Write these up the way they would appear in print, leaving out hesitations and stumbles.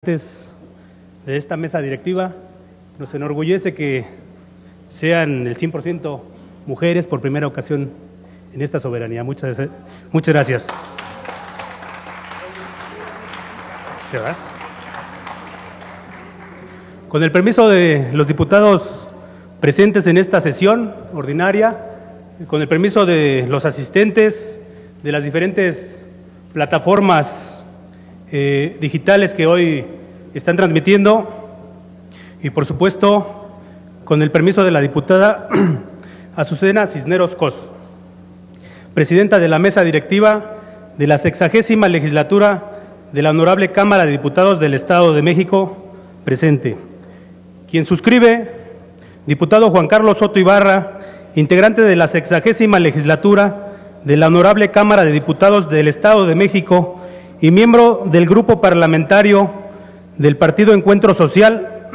De esta mesa directiva. Nos enorgullece que sean el 100% mujeres por primera ocasión en esta soberanía. Muchas gracias. ¿Verdad? Con el permiso de los diputados presentes en esta sesión ordinaria, con el permiso de los asistentes de las diferentes plataformas digitales que hoy están transmitiendo, y por supuesto con el permiso de la diputada Azucena Cisneros Cos, presidenta de la mesa directiva de la 60ª legislatura de la Honorable Cámara de Diputados del Estado de México, presente. Quien suscribe, diputado Juan Carlos Soto Ibarra, integrante de la 60ª legislatura de la Honorable Cámara de Diputados del Estado de México y miembro del grupo parlamentario del Partido Encuentro Social,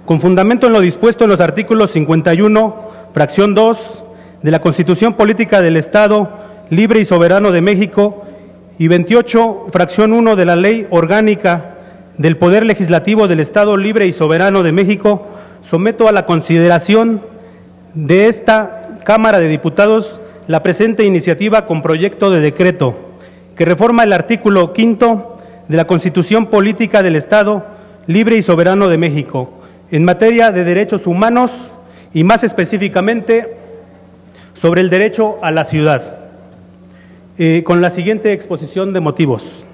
con fundamento en lo dispuesto en los artículos 51, fracción 2, de la Constitución Política del Estado Libre y Soberano de México y 28, fracción 1 de la Ley Orgánica del Poder Legislativo del Estado Libre y Soberano de México, someto a la consideración de esta Cámara de Diputados la presente iniciativa con proyecto de decreto que reforma el artículo 5 de la Constitución Política del Estado Libre y Soberano de México en materia de derechos humanos y más específicamente sobre el derecho a la ciudad, con la siguiente exposición de motivos.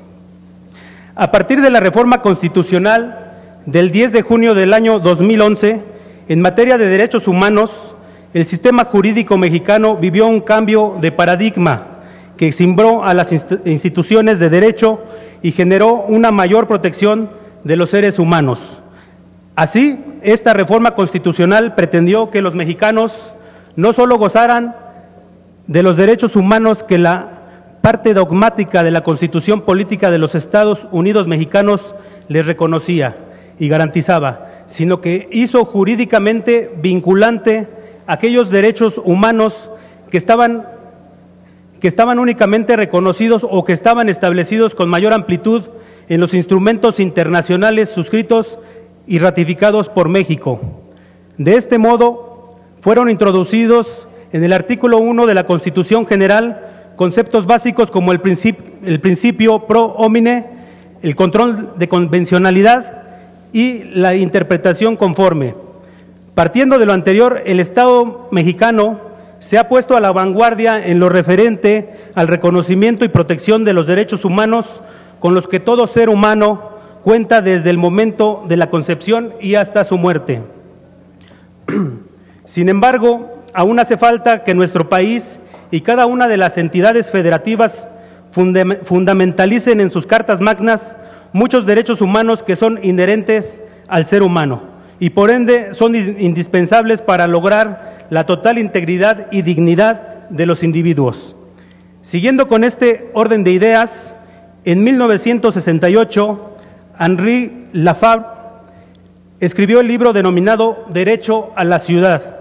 A partir de la reforma constitucional del 10 de junio del año 2011, en materia de derechos humanos, el sistema jurídico mexicano vivió un cambio de paradigma que cimbró a las instituciones de derecho y generó una mayor protección de los seres humanos. Así, esta reforma constitucional pretendió que los mexicanos no solo gozaran de los derechos humanos que la parte dogmática de la Constitución Política de los Estados Unidos Mexicanos les reconocía y garantizaba, sino que hizo jurídicamente vinculante aquellos derechos humanos que estaban únicamente reconocidos o que estaban establecidos con mayor amplitud en los instrumentos internacionales suscritos y ratificados por México. De este modo, fueron introducidos en el artículo 1 de la Constitución General conceptos básicos como el principio pro homine, el control de convencionalidad y la interpretación conforme. Partiendo de lo anterior, el Estado mexicano se ha puesto a la vanguardia en lo referente al reconocimiento y protección de los derechos humanos con los que todo ser humano cuenta desde el momento de la concepción y hasta su muerte. Sin embargo, aún hace falta que nuestro país y cada una de las entidades federativas fundamentalicen en sus cartas magnas muchos derechos humanos que son inherentes al ser humano y por ende son indispensables para lograr la total integridad y dignidad de los individuos. Siguiendo con este orden de ideas, en 1968, Henri Lafave escribió el libro denominado Derecho a la Ciudad,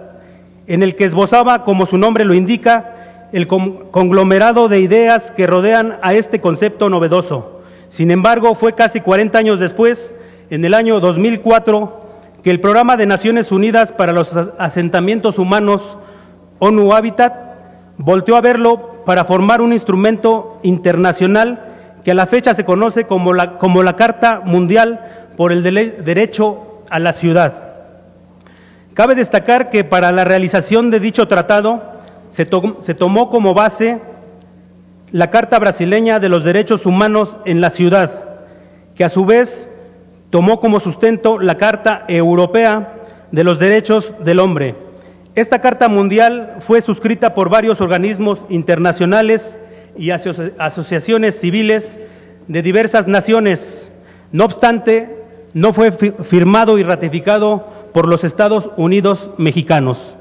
en el que esbozaba, como su nombre lo indica, el conglomerado de ideas que rodean a este concepto novedoso. Sin embargo, fue casi 40 años después, en el año 2004, que el Programa de Naciones Unidas para los Asentamientos Humanos, ONU Habitat, volteó a verlo para formar un instrumento internacional que a la fecha se conoce como la Carta Mundial por el Derecho a la Ciudad. Cabe destacar que para la realización de dicho tratado se tomó como base la Carta Brasileña de los Derechos Humanos en la Ciudad, que a su vez tomó como sustento la Carta Europea de los Derechos del Hombre. Esta Carta Mundial fue suscrita por varios organismos internacionales y asociaciones civiles de diversas naciones. No obstante, no fue firmado y ratificado por los Estados Unidos mexicanos.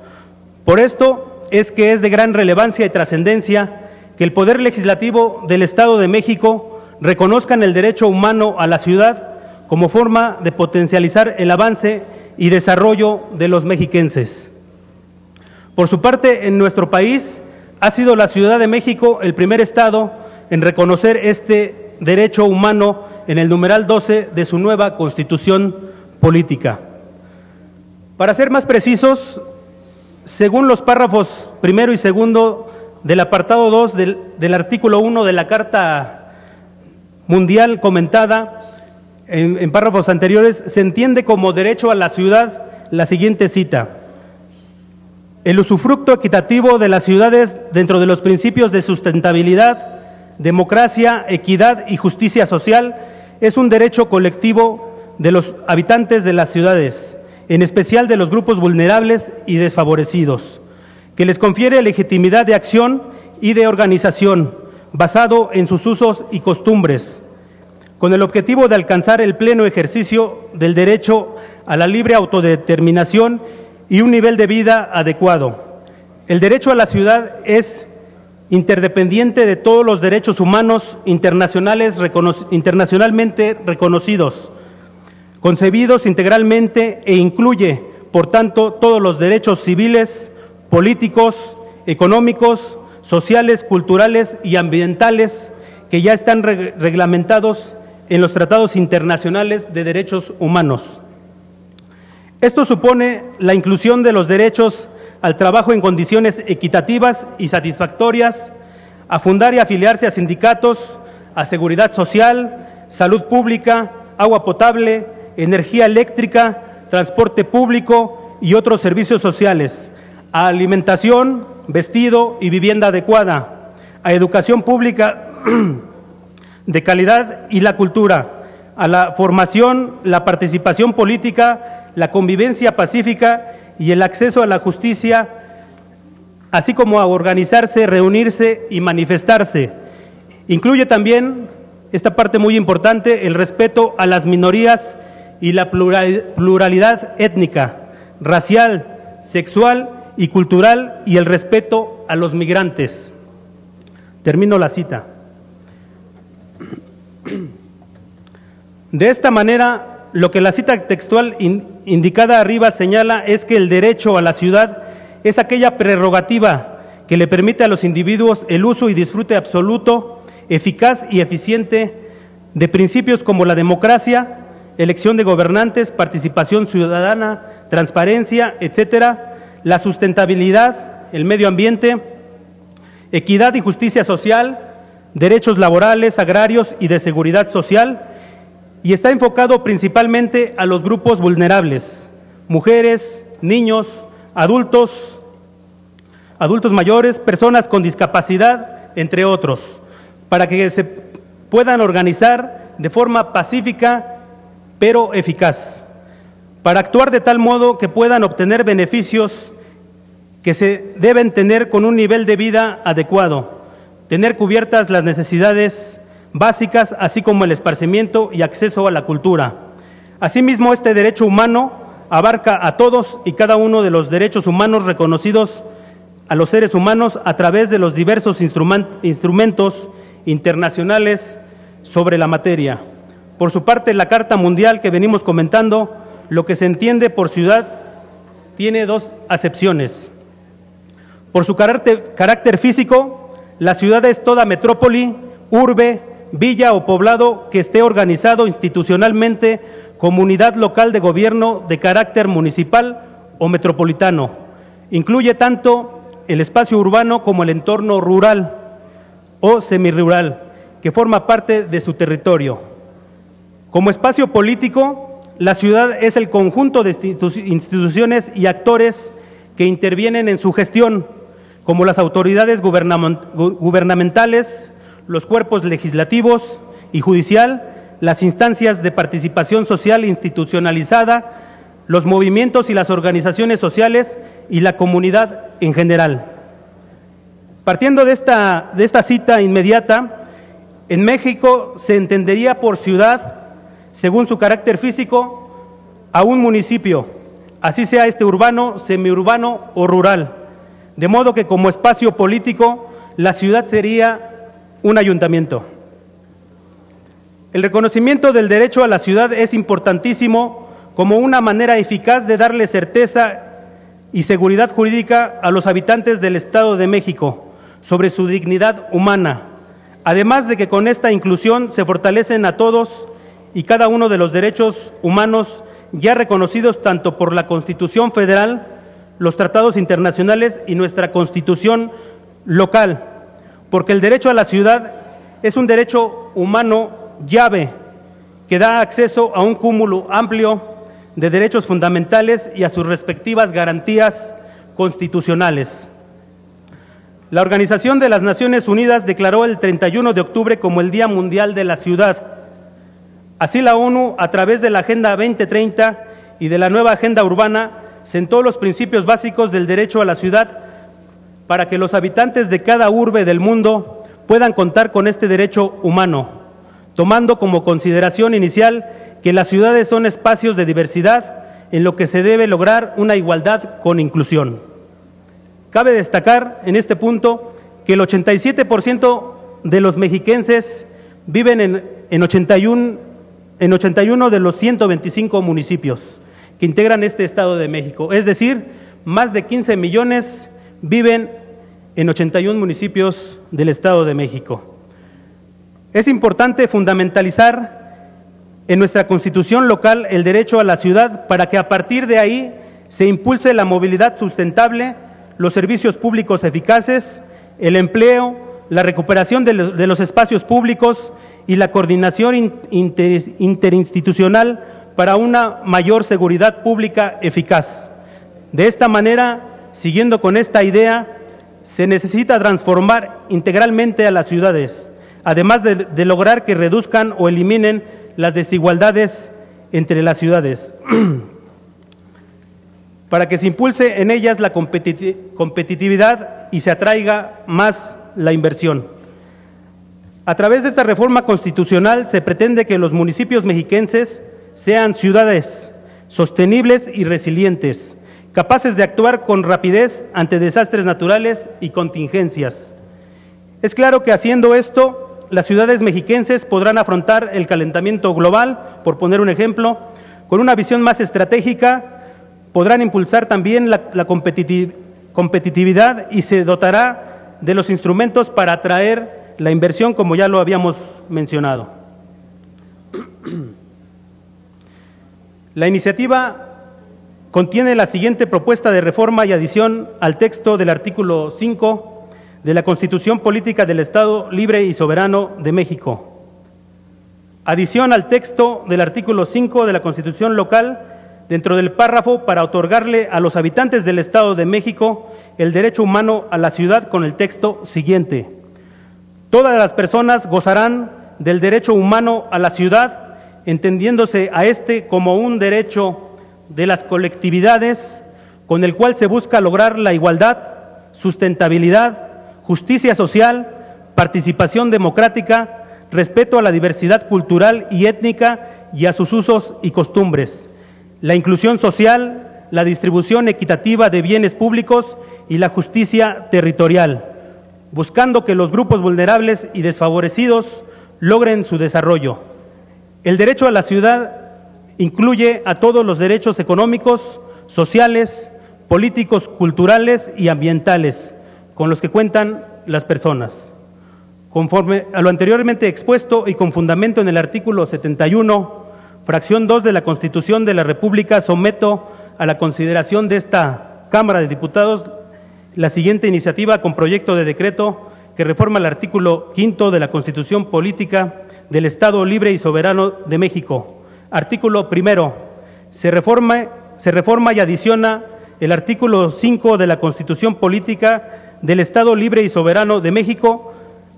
Por esto es que es de gran relevancia y trascendencia que el Poder Legislativo del Estado de México reconozca el derecho humano a la ciudad como forma de potencializar el avance y desarrollo de los mexiquenses. Por su parte, en nuestro país ha sido la Ciudad de México el primer estado en reconocer este derecho humano en el numeral 12 de su nueva Constitución Política. Para ser más precisos, según los párrafos primero y segundo del apartado 2 del artículo 1 de la Carta Mundial comentada en párrafos anteriores, se entiende como derecho a la ciudad la siguiente cita: el usufructo equitativo de las ciudades dentro de los principios de sustentabilidad, democracia, equidad y justicia social es un derecho colectivo de los habitantes de las ciudades, en especial de los grupos vulnerables y desfavorecidos, que les confiere legitimidad de acción y de organización basado en sus usos y costumbres, con el objetivo de alcanzar el pleno ejercicio del derecho a la libre autodeterminación y un nivel de vida adecuado. El derecho a la ciudad es interdependiente de todos los derechos humanos internacionalmente reconocidos, concebidos integralmente e incluye, por tanto, todos los derechos civiles, políticos, económicos, sociales, culturales y ambientales que ya están reglamentados en los tratados internacionales de derechos humanos. Esto supone la inclusión de los derechos al trabajo en condiciones equitativas y satisfactorias, a fundar y afiliarse a sindicatos, a seguridad social, salud pública, agua potable, energía eléctrica, transporte público y otros servicios sociales, a alimentación, vestido y vivienda adecuada, a educación pública de calidad y la cultura, a la formación, la participación política, la convivencia pacífica y el acceso a la justicia, así como a organizarse, reunirse y manifestarse. Incluye también, esta parte muy importante, el respeto a las minorías y la pluralidad étnica, racial, sexual y cultural, y el respeto a los migrantes. Termino la cita. De esta manera, lo que la cita textual indicada arriba señala es que el derecho a la ciudad es aquella prerrogativa que le permite a los individuos el uso y disfrute absoluto, eficaz y eficiente de principios como la democracia, elección de gobernantes, participación ciudadana, transparencia, etcétera, la sustentabilidad, el medio ambiente, equidad y justicia social, derechos laborales, agrarios y de seguridad social, y está enfocado principalmente a los grupos vulnerables, mujeres, niños, adultos mayores, personas con discapacidad, entre otros, para que se puedan organizar de forma pacífica pero eficaz, para actuar de tal modo que puedan obtener beneficios que se deben tener con un nivel de vida adecuado, tener cubiertas las necesidades básicas, así como el esparcimiento y acceso a la cultura. Asimismo, este derecho humano abarca a todos y cada uno de los derechos humanos reconocidos a los seres humanos a través de los diversos instrumentos internacionales sobre la materia. Por su parte, la Carta Mundial que venimos comentando, lo que se entiende por ciudad tiene dos acepciones. Por su carácter físico, la ciudad es toda metrópoli, urbe, villa o poblado que esté organizado institucionalmente como unidad local de gobierno de carácter municipal o metropolitano. Incluye tanto el espacio urbano como el entorno rural o semirural, que forma parte de su territorio. Como espacio político, la ciudad es el conjunto de instituciones y actores que intervienen en su gestión, como las autoridades gubernamentales, los cuerpos legislativos y judicial, las instancias de participación social institucionalizada, los movimientos y las organizaciones sociales y la comunidad en general. Partiendo de esta cita inmediata, en México se entendería por ciudad, según su carácter físico, a un municipio, así sea este urbano, semiurbano o rural, de modo que como espacio político, la ciudad sería un ayuntamiento. El reconocimiento del derecho a la ciudad es importantísimo como una manera eficaz de darle certeza y seguridad jurídica a los habitantes del Estado de México sobre su dignidad humana, además de que con esta inclusión se fortalecen a todos y cada uno de los derechos humanos ya reconocidos tanto por la Constitución Federal, los tratados internacionales y nuestra Constitución local, porque el derecho a la ciudad es un derecho humano llave que da acceso a un cúmulo amplio de derechos fundamentales y a sus respectivas garantías constitucionales. La Organización de las Naciones Unidas declaró el 31 de octubre como el Día Mundial de la Ciudad. Así la ONU, a través de la Agenda 2030 y de la nueva Agenda Urbana, sentó los principios básicos del derecho a la ciudad para que los habitantes de cada urbe del mundo puedan contar con este derecho humano, tomando como consideración inicial que las ciudades son espacios de diversidad en lo que se debe lograr una igualdad con inclusión. Cabe destacar en este punto que el 87% de los mexiquenses viven en 81 de los 125 municipios que integran este Estado de México, es decir, más de 15 millones viven en 81 municipios del Estado de México. Es importante fundamentalizar en nuestra Constitución local el derecho a la ciudad para que a partir de ahí se impulse la movilidad sustentable, los servicios públicos eficaces, el empleo, la recuperación de los espacios públicos y la coordinación interinstitucional para una mayor seguridad pública eficaz. De esta manera, siguiendo con esta idea, se necesita transformar integralmente a las ciudades, además de lograr que reduzcan o eliminen las desigualdades entre las ciudades, para que se impulse en ellas la competitividad y se atraiga más la inversión. A través de esta reforma constitucional se pretende que los municipios mexiquenses sean ciudades sostenibles y resilientes, capaces de actuar con rapidez ante desastres naturales y contingencias. Es claro que haciendo esto, las ciudades mexiquenses podrán afrontar el calentamiento global, por poner un ejemplo, con una visión más estratégica, podrán impulsar también la competitividad y se dotará de los instrumentos para atraer la inversión, como ya lo habíamos mencionado. La iniciativa contiene la siguiente propuesta de reforma y adición al texto del artículo 5 de la Constitución Política del Estado Libre y Soberano de México. Adición al texto del artículo 5 de la Constitución local dentro del párrafo para otorgarle a los habitantes del Estado de México el derecho humano a la ciudad con el texto siguiente. Todas las personas gozarán del derecho humano a la ciudad, entendiéndose a este como un derecho de las colectividades con el cual se busca lograr la igualdad, sustentabilidad, justicia social, participación democrática, respeto a la diversidad cultural y étnica y a sus usos y costumbres, la inclusión social, la distribución equitativa de bienes públicos y la justicia territorial, buscando que los grupos vulnerables y desfavorecidos logren su desarrollo. El derecho a la ciudad incluye a todos los derechos económicos, sociales, políticos, culturales y ambientales con los que cuentan las personas. Conforme a lo anteriormente expuesto y con fundamento en el artículo 71, fracción 2 de la Constitución de la República, someto a la consideración de esta Cámara de Diputados la siguiente iniciativa con proyecto de decreto que reforma el artículo 5 de la Constitución Política del Estado Libre y Soberano de México. Artículo primero, se reforma y adiciona el artículo 5 de la Constitución Política del Estado Libre y Soberano de México,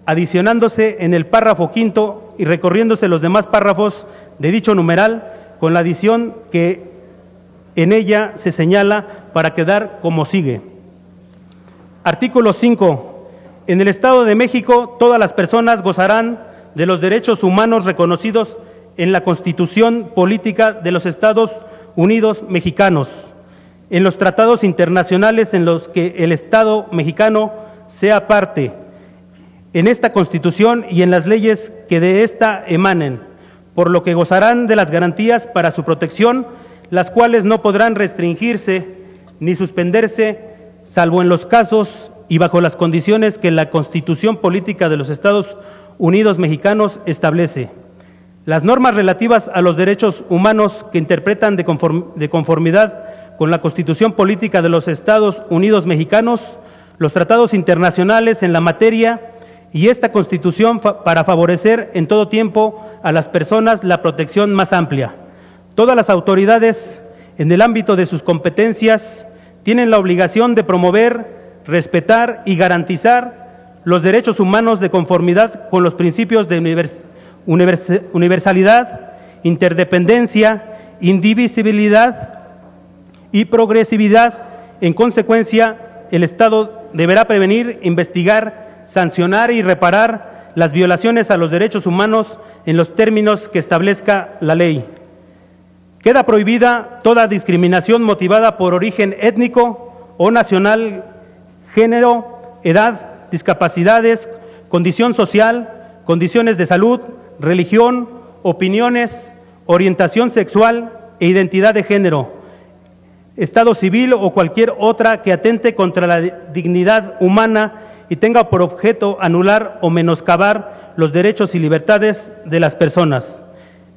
adicionándose en el párrafo quinto y recorriéndose los demás párrafos de dicho numeral con la adición que en ella se señala para quedar como sigue. Artículo 5. En el Estado de México, todas las personas gozarán de los derechos humanos reconocidos en la Constitución Política de los Estados Unidos Mexicanos, en los tratados internacionales en los que el Estado mexicano sea parte, en esta Constitución y en las leyes que de ésta emanen, por lo que gozarán de las garantías para su protección, las cuales no podrán restringirse ni suspenderse, salvo en los casos y bajo las condiciones que la Constitución Política de los Estados Unidos Mexicanos establece. Las normas relativas a los derechos humanos que interpretan de conformidad con la Constitución Política de los Estados Unidos Mexicanos, los tratados internacionales en la materia y esta Constitución para favorecer en todo tiempo a las personas la protección más amplia. Todas las autoridades, en el ámbito de sus competencias, tienen la obligación de promover, respetar y garantizar los derechos humanos de conformidad con los principios de universalidad, interdependencia, indivisibilidad y progresividad. En consecuencia, el Estado deberá prevenir, investigar, sancionar y reparar las violaciones a los derechos humanos en los términos que establezca la ley. Queda prohibida toda discriminación motivada por origen étnico o nacional, género, edad, discapacidades, condición social, condiciones de salud, religión, opiniones, orientación sexual e identidad de género, estado civil o cualquier otra que atente contra la dignidad humana y tenga por objeto anular o menoscabar los derechos y libertades de las personas.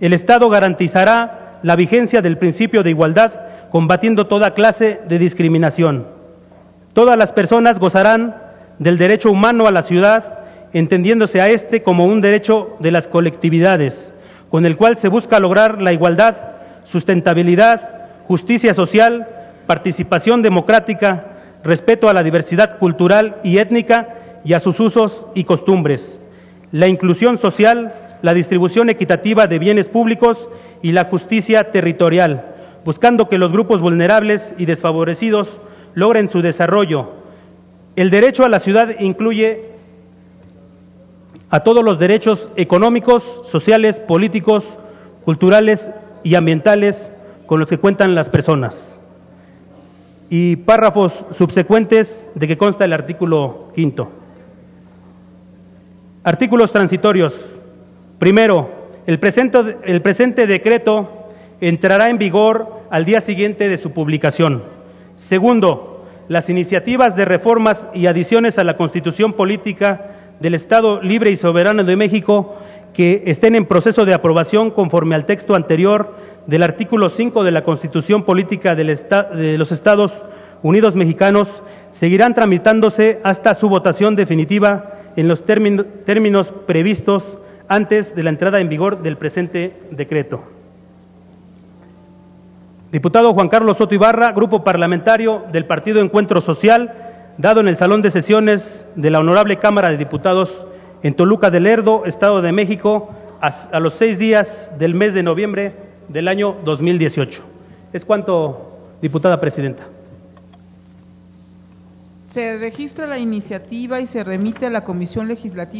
El Estado garantizará la vigencia del principio de igualdad, combatiendo toda clase de discriminación. Todas las personas gozarán del derecho humano a la ciudad, entendiéndose a este como un derecho de las colectividades, con el cual se busca lograr la igualdad, sustentabilidad, justicia social, participación democrática, respeto a la diversidad cultural y étnica y a sus usos y costumbres, la inclusión social, la distribución equitativa de bienes públicos y la justicia territorial, buscando que los grupos vulnerables y desfavorecidos logren su desarrollo. El derecho a la ciudad incluye a todos los derechos económicos, sociales, políticos, culturales y ambientales con los que cuentan las personas. Y párrafos subsecuentes de que consta el artículo 5. Artículos transitorios. Primero, el presente decreto entrará en vigor al día siguiente de su publicación. Segundo, las iniciativas de reformas y adiciones a la Constitución Política del Estado Libre y Soberano de México que estén en proceso de aprobación conforme al texto anterior del artículo 5 de la Constitución Política de los Estados Unidos Mexicanos seguirán tramitándose hasta su votación definitiva en los términos previstos antes de la entrada en vigor del presente decreto. Diputado Juan Carlos Soto Ibarra, Grupo Parlamentario del Partido Encuentro Social, dado en el Salón de Sesiones de la Honorable Cámara de Diputados en Toluca del Lerdo, Estado de México, a los 6 días del mes de noviembre del año 2018. Es cuanto, diputada presidenta. Se registra la iniciativa y se remite a la Comisión Legislativa.